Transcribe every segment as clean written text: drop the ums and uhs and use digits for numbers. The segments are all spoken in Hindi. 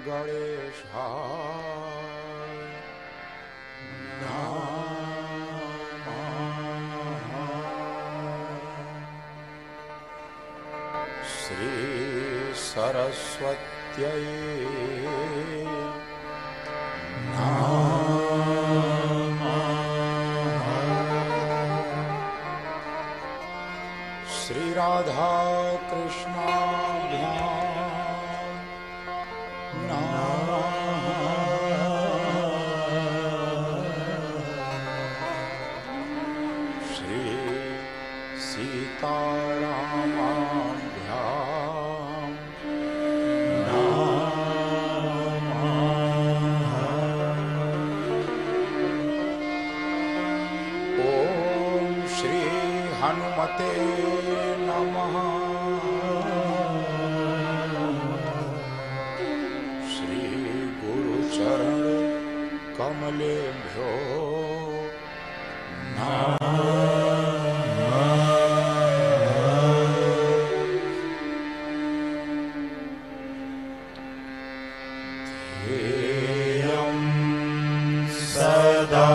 गणेशाय नमः। श्री सरस्वत्यै श्री राधा कृष्णाभ्यां नमः। श्री सीतारामाभ्यां नमः। ओम श्री हनुमते नमः। श्री गुरुचरण कमलेभ्यो नमः। ध्येयं सदा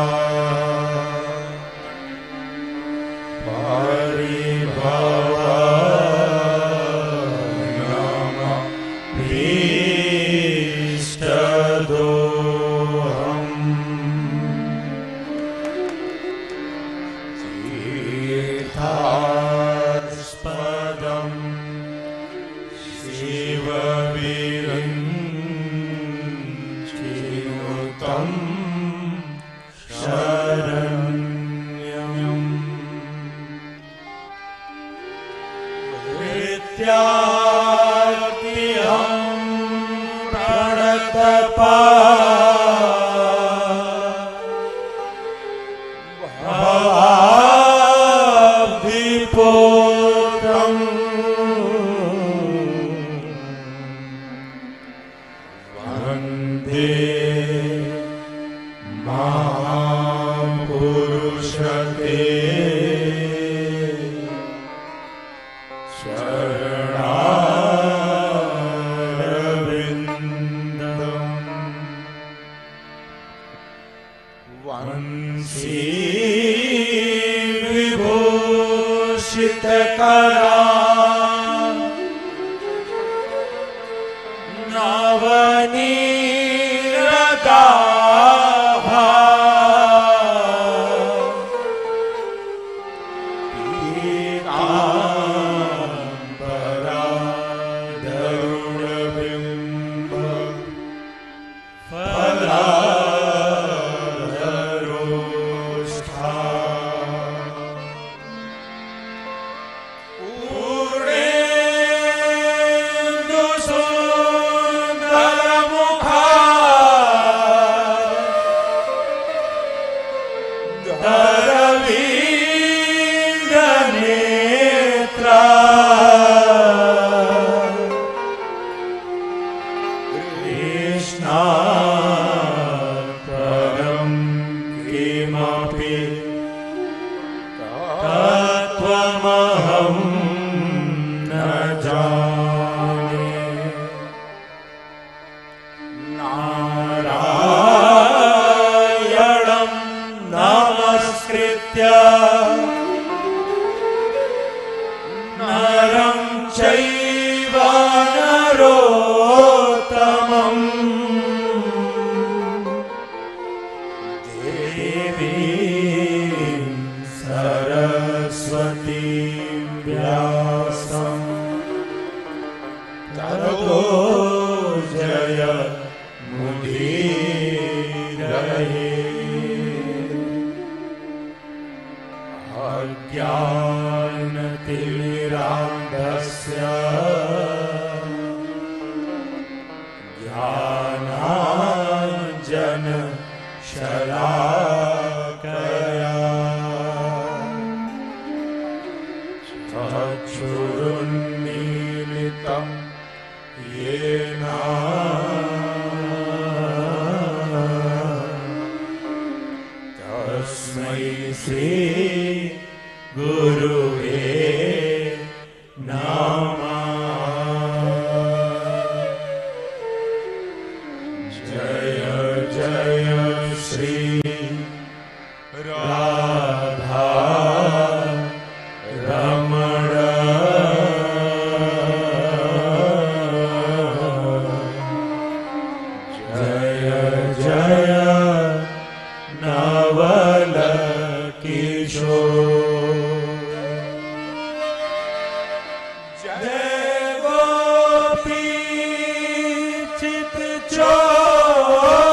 चोर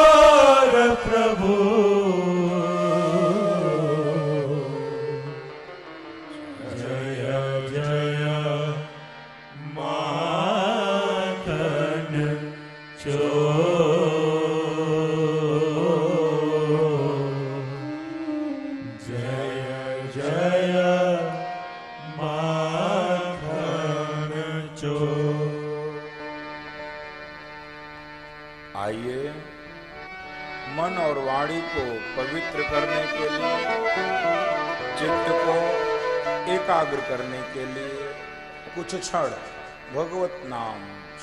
प्रभु जय जय माखन चोर जय जय माखन चोर। आइए मन और वाणी को पवित्र करने के लिए, चित्त को एकाग्र करने के लिए कुछ क्षण भगवत नाम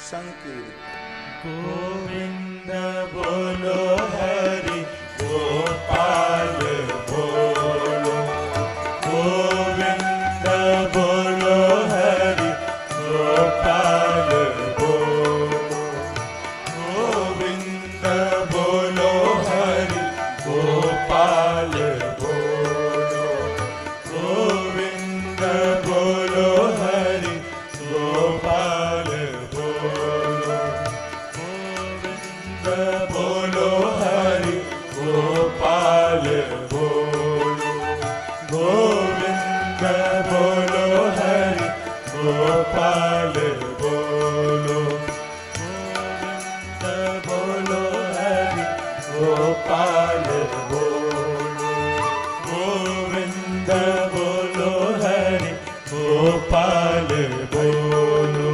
संकीर्तन। गोविंद बोलो हरि गोपाल बोलो, गोविंद बोलो हरि गोपाल बोलो, गोविंद बोलो हरि गोपाल बोलो, गोविंद बोलो हरि गोपाल बोलो, गोविंद बोलो हरि गोपाल बोलो, गोविंद बोलो हरि गोपाल बोलो, गोविंद बोलो हरि गोपाल बोलो, गोविंद बोलो हरि गोपाल बोलो।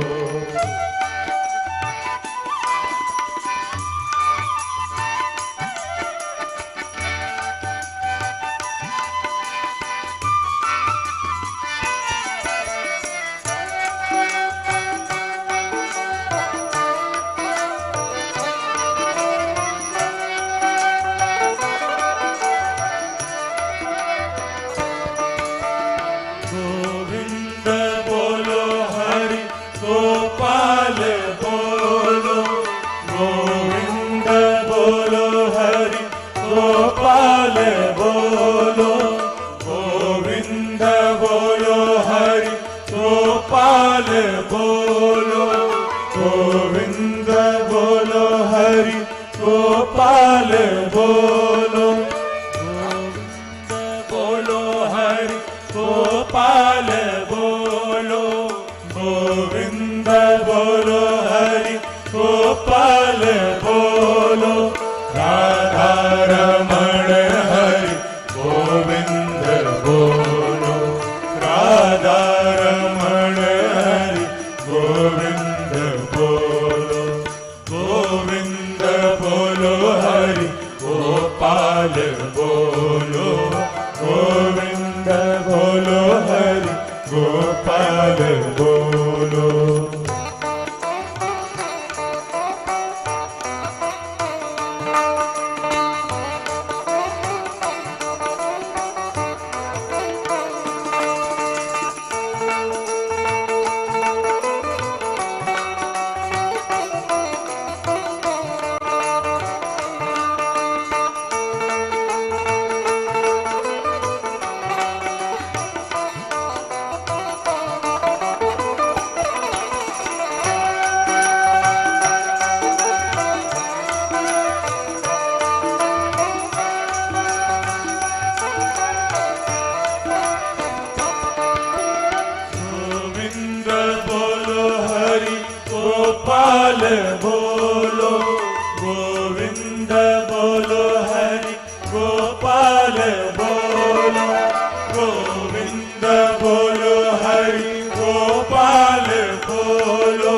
गोविंद बोलो हरि गोपाल बोलो, गोविंद बोलो हरि गोपाल बोलो, गोविंद बोलो हरि गोपाल बोलो, गोविंद बोलो हरि गोपाल बोलो, गोविंद बोलो हरि गोपाल बोलो, गोविंद बोलो हरि गोपाल बोलो, राधा रमण हरि गोविंद बोलो, राधा रमण हरि गोविंद बोलो, गोविंद बोलो हरि गोपाल बोलो, गोविंद बोलो हरि गोपाल बोलो। गोविंद बोलो हरि गोपाल बोलो, गोविंद बोलो हरि गोपाल बोलो, गोविंद बोलो हरि गोपाल बोलो,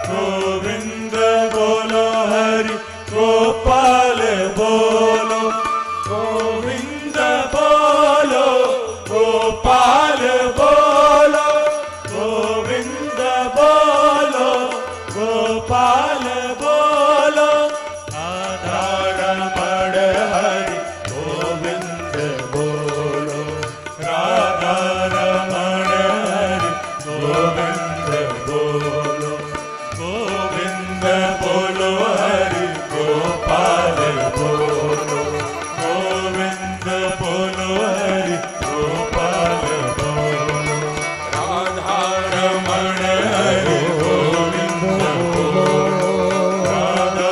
गोविंद बोलो हरि गोपाल बोलो, गोविंद बोलो गोपाल बोलो, गोविंद बोलो गोपाल बोलो, आधार मण हरि गोविंद बोलो, राधा रमण हरि गोविंद बोलो, गोविंद बोलो हरि गोपाल बोलो, गोविंद बोलो हरि गोपाल बोलो, राधा रमण हरि गोविंद बोलो, राधा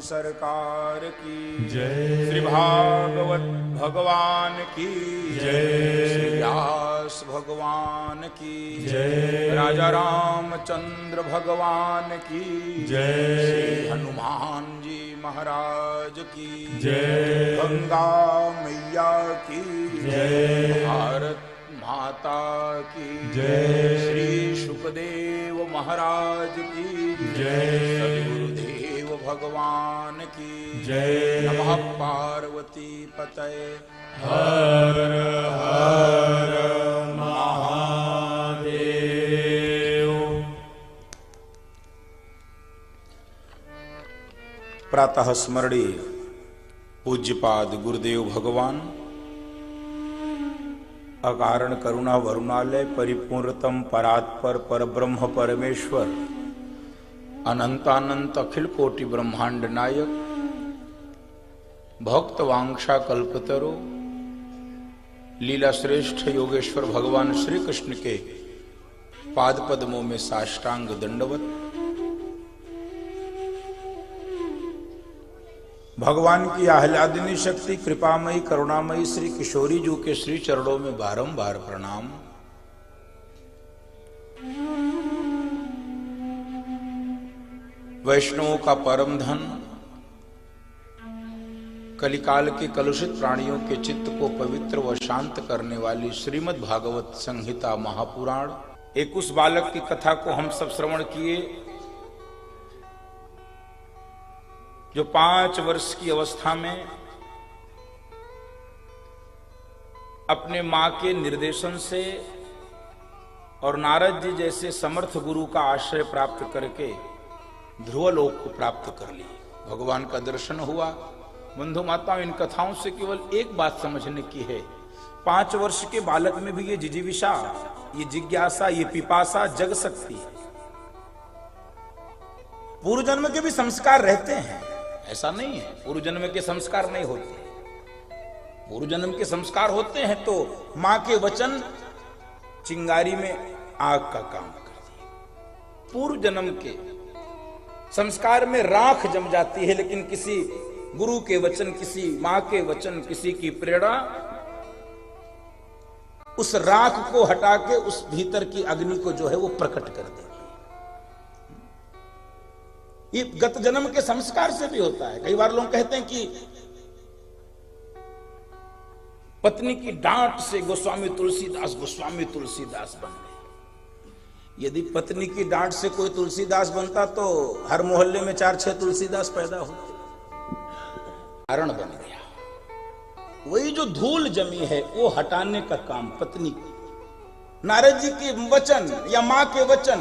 सरकार की जय। श्री भागवत भगवान की जय। श्री व्यास भगवान की जय। राजा रामचंद्र भगवान की जय। श्री हनुमान जी महाराज की जय। गंगा मैया की जय। भारत माता की जय। श्री सुखदेव महाराज की जय। सद्गुरुदेव भगवान की जय। नमः पार्वती पतये हर हर महादेव। प्रातः स्मरणीय पूज्यपाद गुरुदेव भगवान अकारण करुणा वरुणालय परिपूर्णतम परात्पर परब्रह्म परमेश्वर अनंतानंत अखिल कोटि ब्रह्मांड नायक भक्त वांक्षा कल्पतरो लीला श्रेष्ठ योगेश्वर भगवान श्री कृष्ण के पाद पद्मों में साष्टांग दंडवत। भगवान की आह्लादिनी शक्ति कृपामयी करुणामयी श्री किशोरी जी के श्री चरणों में बारंबार प्रणाम। वैष्णवों का परम धन, कलिकाल के कलुषित प्राणियों के चित्त को पवित्र व शांत करने वाली श्रीमद् भागवत संहिता महापुराण, एक उस बालक की कथा को हम सब श्रवण किए जो 5 वर्ष की अवस्था में अपने मां के निर्देशन से और नारद जी जैसे समर्थ गुरु का आश्रय प्राप्त करके ध्रुवलोक को प्राप्त कर ली। भगवान का दर्शन हुआ। बंधु माताओं, इन कथाओं से केवल एक बात समझने की है, 5 वर्ष के बालक में भी ये जिजीविषा, ये जिज्ञासा, ये पिपासा जग सकती है। पूर्व जन्म के भी संस्कार रहते हैं, ऐसा नहीं है पूर्व जन्म के संस्कार नहीं होते। पूर्व जन्म के संस्कार होते हैं तो मां के वचन चिंगारी में आग का काम करती है। पूर्व जन्म के संस्कार में राख जम जाती है, लेकिन किसी गुरु के वचन, किसी मां के वचन, किसी की प्रेरणा उस राख को हटा के उस भीतर की अग्नि को जो है वो प्रकट कर देती है। ये गत जन्म के संस्कार से भी होता है। कई बार लोग कहते हैं कि पत्नी की डांट से गोस्वामी तुलसीदास बन गए। यदि पत्नी की डांट से कोई तुलसीदास बनता तो हर मोहल्ले में 4-6 तुलसीदास पैदा होते। कारण बन गया। वही जो धूल जमी है वो हटाने का काम पत्नी की। नारद जी के वचन या मां के वचन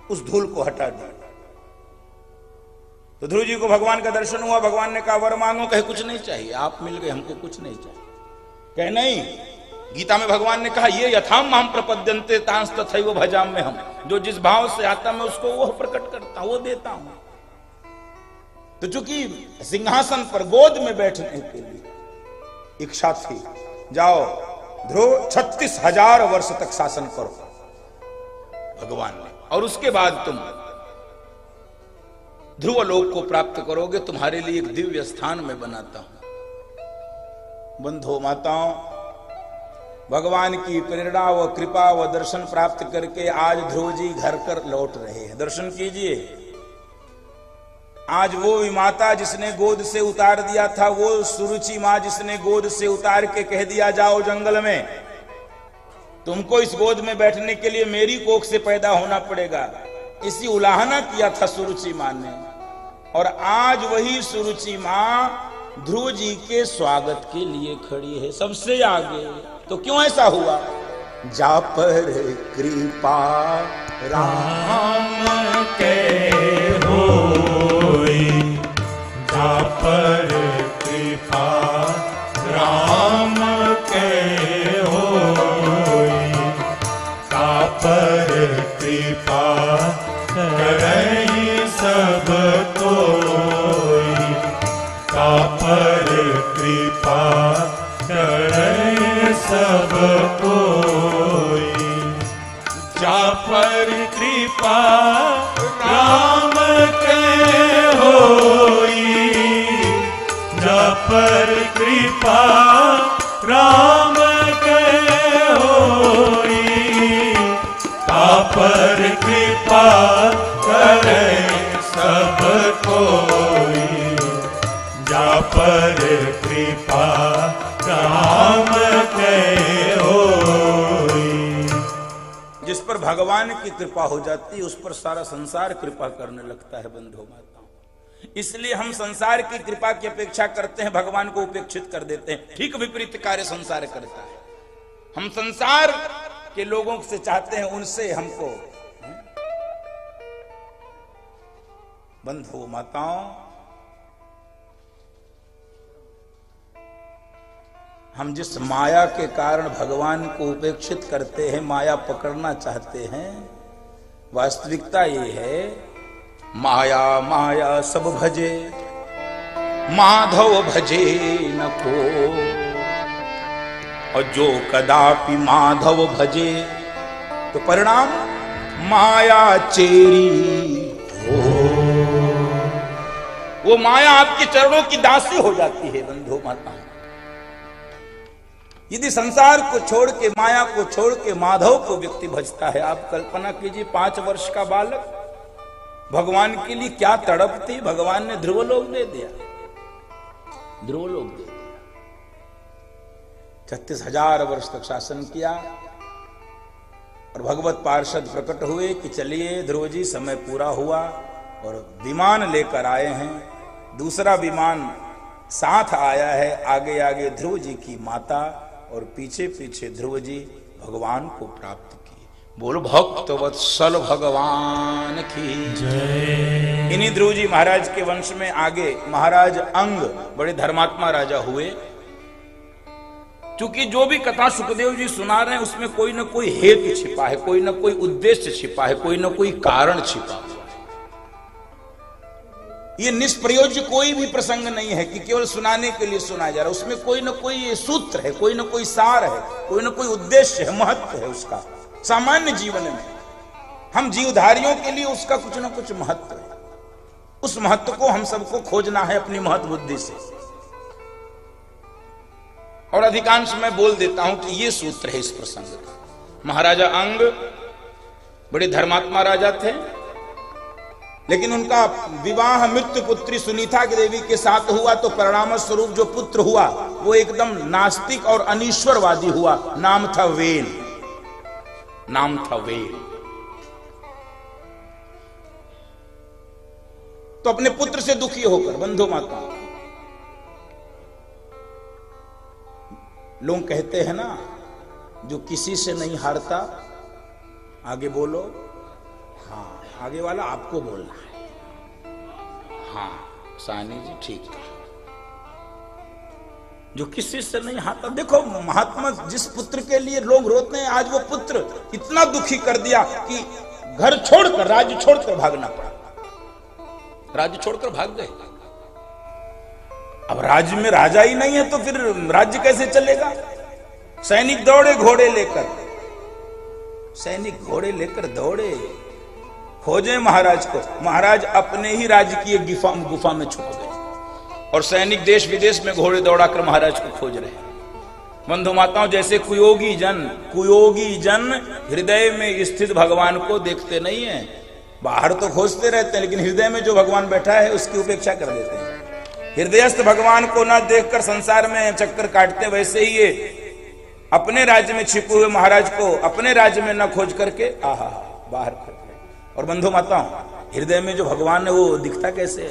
उस धूल को हटा दिया। तो ध्रुव जी को भगवान का दर्शन हुआ। भगवान ने कहा वर मांगो। कहे कुछ नहीं चाहिए, आप मिल गए, हमको कुछ नहीं चाहिए। कहे नहीं, गीता में भगवान ने कहा ये यथाम माम प्रपद्यन्ते तांस तथैव भजाम्य हम, जो जिस भाव से आता मैं उसको वो प्रकट करता हूं, वो देता हूं। तो चूंकि सिंहासन पर गोद में बैठने के लिए इच्छा थी, जाओ ध्रुव 36,000 वर्ष तक शासन करो भगवान ने, और उसके बाद तुम ध्रुव लोक को प्राप्त करोगे। तुम्हारे लिए एक दिव्य स्थान में बनाता हूं। बंधु माताओं, भगवान की प्रेरणा व कृपा व दर्शन प्राप्त करके आज ध्रुव जी घर कर लौट रहे हैं। दर्शन कीजिए। आज वो माता जिसने गोद से उतार दिया था, वो सुरुचि मां जिसने गोद से उतार के कह दिया जाओ जंगल में, तुमको इस गोद में बैठने के लिए मेरी कोख से पैदा होना पड़ेगा, इसी उलाहना किया था सुरुचि मां ने। और आज वही सुरुचि मां ध्रुव जी के स्वागत के लिए खड़ी है सबसे आगे। तो क्यों ऐसा हुआ? जा पर कृपा राम के होई, जा पर कृपा राम के होई, जा पर कृपा करई सब कोई, का पर कृपा करई सब कोई, जा पर कृपा राम के होई, पर कृपा राम के होई, ता पर कृपा करे सब कोई, जा पर कृपा राम के होई। जिस पर भगवान की कृपा हो जाती है उस पर सारा संसार कृपा करने लगता है बंधु माताओं। इसलिए हम संसार की कृपा की अपेक्षा करते हैं, भगवान को उपेक्षित कर देते हैं। ठीक विपरीत कार्य संसार करता है। हम संसार के लोगों से चाहते हैं उनसे हमको, बंधु माताओं, हम जिस माया के कारण भगवान को उपेक्षित करते हैं, माया पकड़ना चाहते हैं, वास्तविकता ये है माया माया सब भजे, माधव भजे न को। और जो कदापि माधव भजे तो परिणाम माया चेरी हो। वो माया आपके चरणों की दासी हो जाती है बंधु माता। यदि संसार को छोड़ के, माया को छोड़ के माधव को व्यक्ति भजता है, आप कल्पना कीजिए 5 वर्ष का बालक भगवान के लिए क्या तड़प थी। भगवान ने ध्रुवलोक दे दिया, ध्रुवलोक दे दिया। 36,000 वर्ष तक शासन किया और भगवत पार्षद प्रकट हुए कि चलिए ध्रुव जी, समय पूरा हुआ। और विमान लेकर आए हैं, दूसरा विमान साथ आया है, आगे आगे ध्रुव जी की माता और पीछे पीछे ध्रुव जी भगवान को प्राप्त किए। बोलो भक्त वत्सल भगवान की जय। इन्हीं ध्रुव जी महाराज के वंश में आगे महाराज अंग बड़े धर्मात्मा राजा हुए। क्योंकि जो भी कथा सुखदेव जी सुना रहे हैं उसमें कोई ना कोई हेतु छिपा है, कोई ना कोई उद्देश्य छिपा है, कोई ना कोई कारण छिपा है। ये निष्प्रयोज्य कोई भी प्रसंग नहीं है कि केवल सुनाने के लिए सुनाया जा रहा है। उसमें कोई ना कोई सूत्र है, कोई ना कोई सार है, कोई ना कोई उद्देश्य है, महत्व है उसका। सामान्य जीवन में हम जीवधारियों के लिए उसका कुछ ना कुछ महत्व है। उस महत्व को हम सबको खोजना है अपनी महत्व बुद्धि से। और अधिकांश मैं बोल देता हूं कि ये सूत्र है इस प्रसंग का। महाराजा अंग बड़े धर्मात्मा राजा थे, लेकिन उनका विवाह मृत्यु पुत्री सुनीता की देवी के साथ हुआ तो परिणाम स्वरूप जो पुत्र हुआ वो एकदम नास्तिक और अनीश्वरवादी हुआ। नाम था वेल, नाम था वेल। तो अपने पुत्र से दुखी होकर बंधु माता, लोग कहते हैं ना, जो किसी से नहीं हारता, आगे बोलो, हाँ आगे वाला आपको बोलना है। हाँ सानी जी ठीक है, जो किसी से नहीं हारता। देखो महात्मा जिस पुत्र के लिए लोग रोते हैं, आज वो पुत्र इतना दुखी कर दिया कि घर छोड़कर, राज्य छोड़कर भागना पड़ा। राज्य छोड़कर भाग गए। अब राज्य में राजा ही नहीं है तो फिर राज्य कैसे चलेगा। सैनिक दौड़े घोड़े लेकर, सैनिक घोड़े लेकर दौड़े, खोजे महाराज को। महाराज अपने ही राज्य की एक गुफा में छुप गए और सैनिक देश विदेश में घोड़े दौड़ाकर महाराज को खोज रहे हैं। बंधु माताओं, जैसे कुयोगी जन हृदय में स्थित भगवान को देखते नहीं है। बाहर तो खोजते रहते हैं, लेकिन हृदय में जो भगवान बैठा है उसकी उपेक्षा कर देते हैं। हृदयस्थ भगवान को ना देखकर संसार में चक्कर काटते, वैसे ही ये अपने राज्य में छिपे हुए महाराज को अपने राज्य में न खोज करके बाहर कर गए। और बंधु माताओं, हृदय में जो भगवान है वो दिखता कैसे है?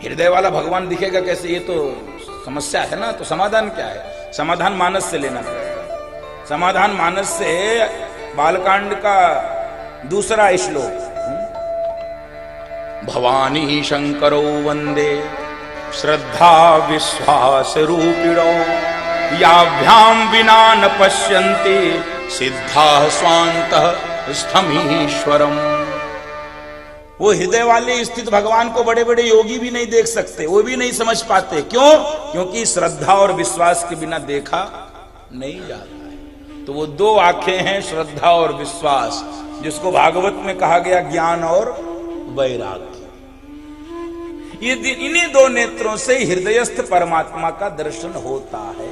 हृदय वाला भगवान दिखेगा कैसे? ये तो समस्या है ना। तो समाधान क्या है? समाधान मानस से लेना पड़ेगा। समाधान मानस से बालकांड का दूसरा श्लोक, भवानी शंकरो वंदे श्रद्धा विश्वास रूपिणो, याभ्याम विना न पश्यन्ति सिद्धा स्वांतः स्थमीश्वरम। वो हृदय वाले स्थित भगवान को बड़े बड़े योगी भी नहीं देख सकते, वो भी नहीं समझ पाते। क्यों? क्योंकि श्रद्धा और विश्वास के बिना देखा नहीं जाता है। तो वो दो आंखें हैं, श्रद्धा और विश्वास, जिसको भागवत में कहा गया ज्ञान और वैराग्य। ये इन्हीं दो नेत्रों से हृदयस्थ परमात्मा का दर्शन होता है।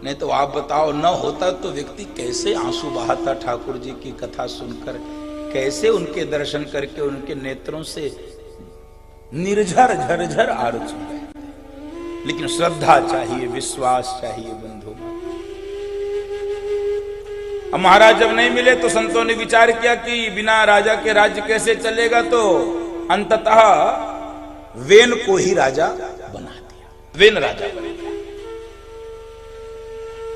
नहीं तो आप बताओ, न होता तो व्यक्ति कैसे आंसू बहाता ठाकुर जी की कथा सुनकर, कैसे उनके दर्शन करके उनके नेत्रों से निर्झर झरझर आरचू है। लेकिन श्रद्धा चाहिए, विश्वास चाहिए बंधु। अब महाराज जब नहीं मिले तो संतों ने विचार किया कि बिना राजा के राज्य कैसे चलेगा, तो अंततः वेन को ही राजा बना दिया। वेन राजा बना दिया।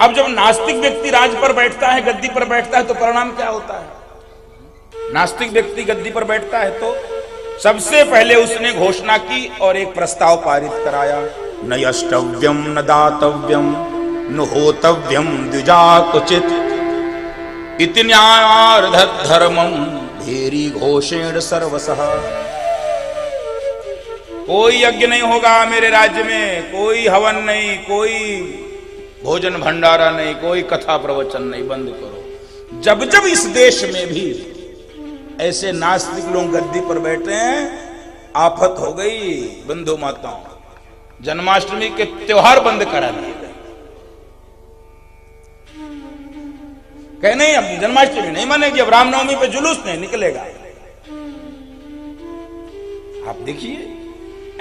अब जब नास्तिक व्यक्ति राज पर बैठता है, गद्दी पर बैठता है, तो परिणाम क्या होता है? नास्तिक व्यक्ति गद्दी पर बैठता है तो सबसे पहले उसने घोषणा की और एक प्रस्ताव पारित कराया, न यष्टव्यम न दातव्यम न होतव्यम द्विजा कुचित इति न्यायार्धत धर्मम भेरी घोषेण सर्वसः। कोई यज्ञ नहीं होगा मेरे राज्य में, कोई हवन नहीं, कोई भोजन भंडारा नहीं, कोई कथा प्रवचन नहीं, बंद करो। जब जब इस देश में भी ऐसे नास्तिक लोग गद्दी पर बैठे हैं, आफत हो गई बंधु माताओं। जन्माष्टमी के त्योहार बंद करा दिए गए। कहे नहीं अब जन्माष्टमी नहीं मानेगी, अब रामनवमी पे जुलूस नहीं निकलेगा। आप देखिए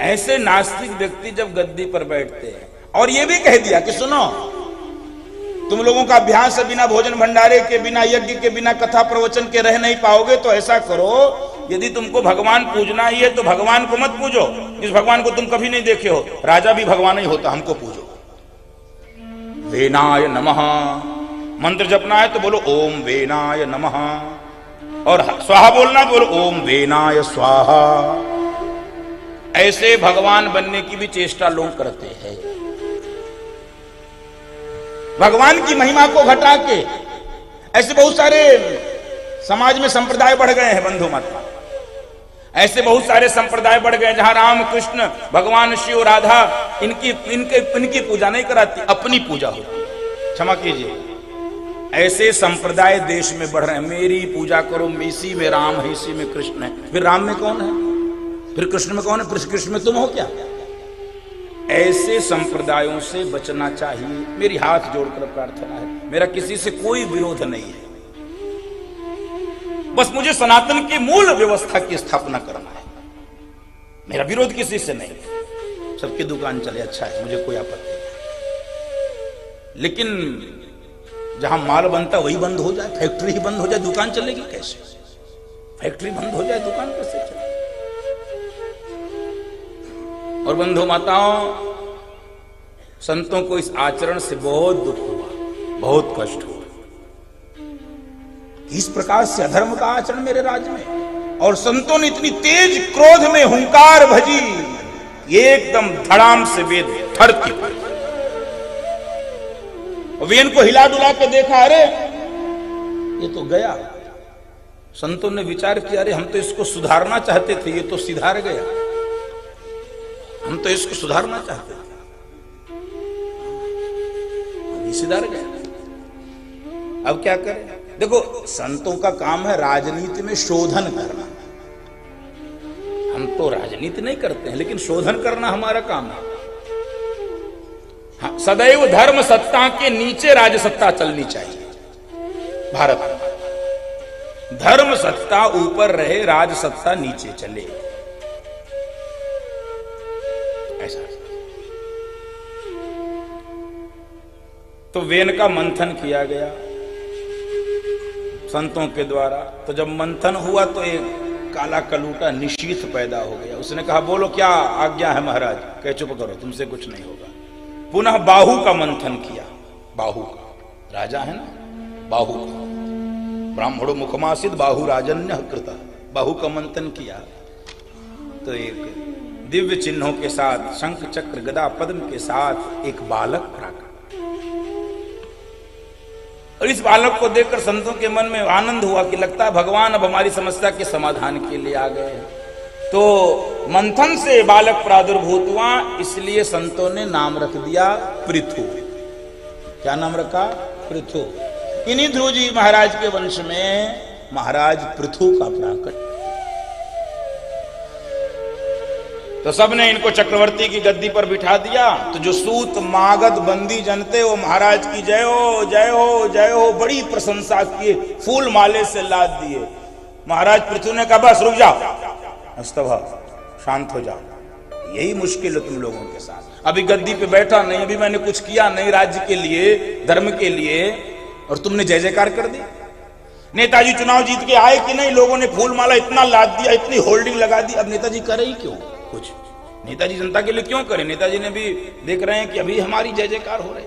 ऐसे नास्तिक व्यक्ति जब गद्दी पर बैठते हैं, और ये भी कह दिया कि सुनो, तुम लोगों का अभ्यास है बिना भोजन भंडारे के, बिना यज्ञ के, बिना कथा प्रवचन के रह नहीं पाओगे, तो ऐसा करो, यदि तुमको भगवान पूजना ही है तो भगवान को मत पूजो, जिस भगवान को तुम कभी नहीं देखे हो। राजा भी भगवान ही होता, हमको पूजो। वेनाय नमः मंत्र जपना है तो बोलो ओम वेनाय नमः, और स्वाहा बोलना बोलो ओम वेनाय स्वाहा। ऐसे भगवान बनने की भी चेष्टा लोग करते हैं। भगवान की महिमा को घटा के ऐसे बहुत सारे समाज में संप्रदाय बढ़ गए हैं बंधु माता। ऐसे बहुत सारे संप्रदाय बढ़ गए जहां राम कृष्ण भगवान शिव राधा इनकी पूजा नहीं कराती, अपनी पूजा होती। क्षमा कीजिए, ऐसे संप्रदाय देश में बढ़ रहे हैं। मेरी पूजा करो, इसी में राम है, इसी में कृष्ण है। फिर राम में कौन है? फिर कृष्ण में कौन है? फिर कृष्ण में तुम हो क्या? ऐसे संप्रदायों से बचना चाहिए। मेरी हाथ जोड़कर प्रार्थना है, मेरा किसी से कोई विरोध नहीं है, बस मुझे सनातन की मूल व्यवस्था की स्थापना करना है। मेरा विरोध किसी से नहीं। सबकी दुकान चले अच्छा है, मुझे कोई आपत्ति नहीं, लेकिन जहां माल बनता वही बंद हो जाए, फैक्ट्री ही बंद हो जाए, दुकान चलेगी कैसे? फैक्ट्री बंद हो जाए, दुकान कैसे चलेगी? और बंधु माताओं, संतों को इस आचरण से बहुत दुख हुआ, बहुत कष्ट हुआ। इस प्रकार से अधर्म का आचरण मेरे राज्य में। और संतों ने इतनी तेज क्रोध में हुंकार भजी, एकदम धड़ाम से वेद धरती पर। वेन को हिला डुला के देखा, अरे ये तो गया। संतों ने विचार किया, अरे हम तो इसको सुधारना चाहते थे, ये तो सिधार गया। हम तो इसको सुधारना चाहते थे, अभी सिधार गया। अब क्या करें? देखो, संतों का काम है राजनीति में शोधन करना। हम तो राजनीति नहीं करते हैं, लेकिन शोधन करना हमारा काम है। हाँ, सदैव धर्म सत्ता के नीचे राजसत्ता चलनी चाहिए भारत में। धर्म सत्ता ऊपर रहे, राजसत्ता नीचे चले, ऐसा। तो वेन का मंथन किया गया संतों के द्वारा। तो जब मंथन हुआ तो एक काला कलूटा निशीथ पैदा हो गया। उसने कहा, बोलो क्या आज्ञा है महाराज? कह चुप करो, तुमसे कुछ नहीं होगा। पुनः बाहु का मंथन किया। बाहु का राजा है ना, बाहु का ब्राह्मणो मुखमासित बाहु राजन्य कृता। बाहु का मंथन किया तो एक दिव्य चिन्हों के साथ, शंख चक्र गदा पद्म के साथ एक बालक प्राकट। और इस बालक को देखकर संतों के मन में आनंद हुआ कि लगता है भगवान अब हमारी समस्या के समाधान के लिए आ गए। तो मंथन से बालक प्रादुर्भूत हुआ, इसलिए संतों ने नाम रख दिया पृथु। क्या नाम रखा? पृथु। इन्हीं ध्रुव जी महाराज के वंश में महाराज पृथु का प्राकट। तो सबने इनको चक्रवर्ती की गद्दी पर बिठा दिया। तो जो सूत मागध बंदी जनते वो महाराज की जय हो जय हो जय हो बड़ी प्रशंसा किए, फूल माले से लाद दिए। महाराज पृथु ने कहा बस रुक जाओ, अस्तभा शांत हो जाओ, यही मुश्किल है तुम लोगों के साथ। अभी गद्दी पे बैठा नहीं, अभी मैंने कुछ किया नहीं राज्य के लिए धर्म के लिए, और तुमने जय जयकार कर दी। नेताजी चुनाव जीत के आए कि नहीं, लोगों ने फूल माला इतना लाद दिया, इतनी होल्डिंग लगा दी, अब नेताजी करे ही क्यों कुछ? नेताजी जनता के लिए क्यों करे? नेताजी ने भी देख रहे हैं कि अभी हमारी जय जयकार हो रही।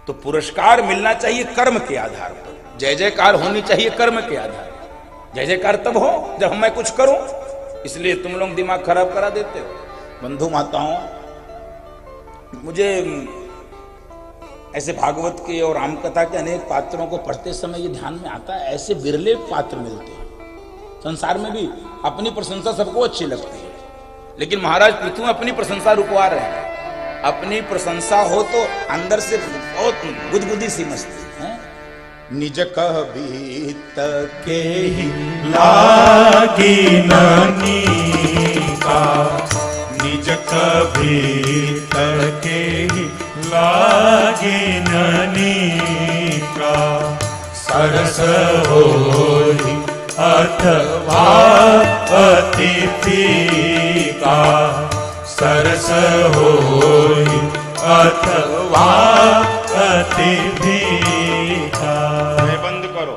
तो पुरस्कार मिलना चाहिए कर्म के आधार पर, जय जयकार होनी चाहिए कर्म के आधार पर। जय जयकार तब हो जब मैं कुछ करूं, इसलिए तुम लोग दिमाग खराब करा देते हो। बंधु माताओं, मुझे ऐसे भागवत के और रामकथा के अनेक पात्रों को पढ़ते समय ये ध्यान में आता है, ऐसे बिरले पात्र मिलते हैं संसार में भी। अपनी प्रशंसा सबको अच्छी लगती है, लेकिन महाराज पृथु अपनी प्रशंसा रुकवा रहे हैं। अपनी प्रशंसा हो तो अंदर से बहुत गुदगुदी सी मस्ती है। निज कभी तके ही लागी नानी का, निज कभी तके ही लागी नानी का, सरस होई अथवा अतिथि का, सरस होई अथवा अतिथि का। बंद करो,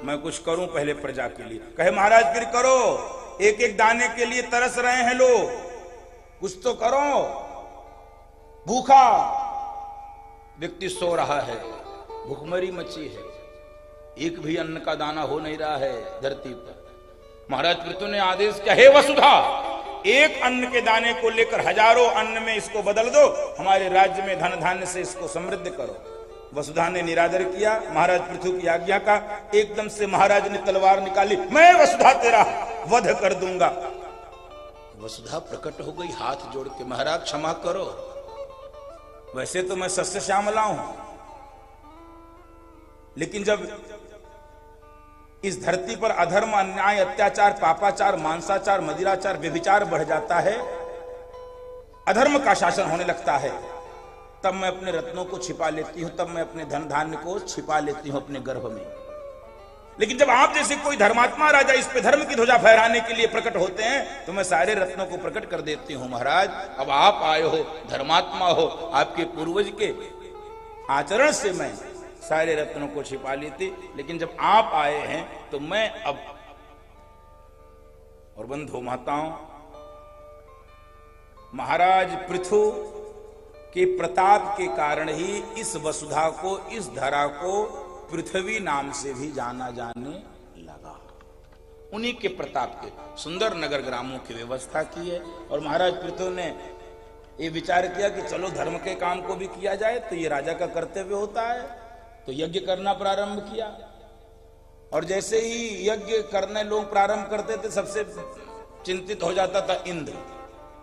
मैं कुछ करूं पहले प्रजा के लिए। कहे महाराज फिर करो, एक एक दाने के लिए तरस रहे हैं लोग, कुछ तो करो। भूखा व्यक्ति सो रहा है, भूखमरी मची है, एक भी अन्न का दाना हो नहीं रहा है धरती पर। महाराज पृथु ने आदेश किया, हे वसुधा, एक अन्न के दाने को लेकर हजारों अन्न में इसको बदल दो, हमारे राज्य में धन धान्य से इसको समृद्ध करो। वसुधा ने निरादर किया महाराज पृथु की आज्ञा का। एकदम से महाराज ने तलवार निकाली, मैं वसुधा तेरा वध कर दूंगा। वसुधा प्रकट हो गई हाथ जोड़ के, महाराज क्षमा करो, वैसे तो मैं सस्य श्यामला हूं, लेकिन जब इस धरती पर अधर्म अन्याय अत्याचार पापाचार मांसाचार मदिराचार व्यभिचार बढ़ जाता है, अधर्म का शासन होने लगता है, तब मैं अपने रत्नों को छिपा लेती हूं, तब मैं अपने धन धान्य को छिपा लेती हूं अपने गर्भ में। लेकिन जब आप जैसे कोई धर्मात्मा राजा इस पे धर्म की ध्वजा फहराने के लिए प्रकट होते हैं, तो मैं सारे रत्नों को प्रकट कर देती हूं। महाराज अब आप आए हो, धर्मात्मा हो, आपके पूर्वज के आचरण से मैं सारे रत्नों को छिपा लेती, लेकिन जब आप आए हैं तो मैं अब। और बंधु माताओं, महाराज पृथु के प्रताप के कारण ही इस वसुधा को, इस धरा को पृथ्वी नाम से भी जाना जाने लगा। उन्हीं के प्रताप के सुंदर नगर ग्रामों की व्यवस्था की है। और महाराज पृथु ने ये विचार किया कि चलो धर्म के काम को भी किया जाए, तो ये राजा का कर्तव्य होता है, तो यज्ञ करना प्रारंभ किया। और जैसे ही यज्ञ करने लोग प्रारंभ करते थे, सबसे चिंतित हो जाता था इंद्र।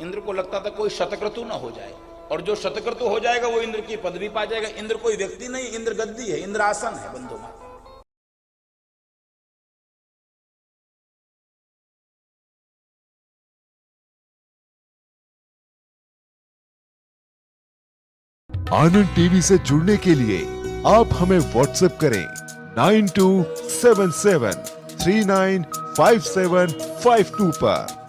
इंद्र को लगता था कोई शतक्रतु ना हो जाए, और जो शतक्रतु हो जाएगा वो इंद्र की पदवी पा जाएगा। इंद्र कोई व्यक्ति नहीं, इंद्र गद्दी है, इंद्र आसन है बंधु माता। आनंद टीवी से जुड़ने के लिए आप हमें व्हाट्सएप करें 9277395752 पर।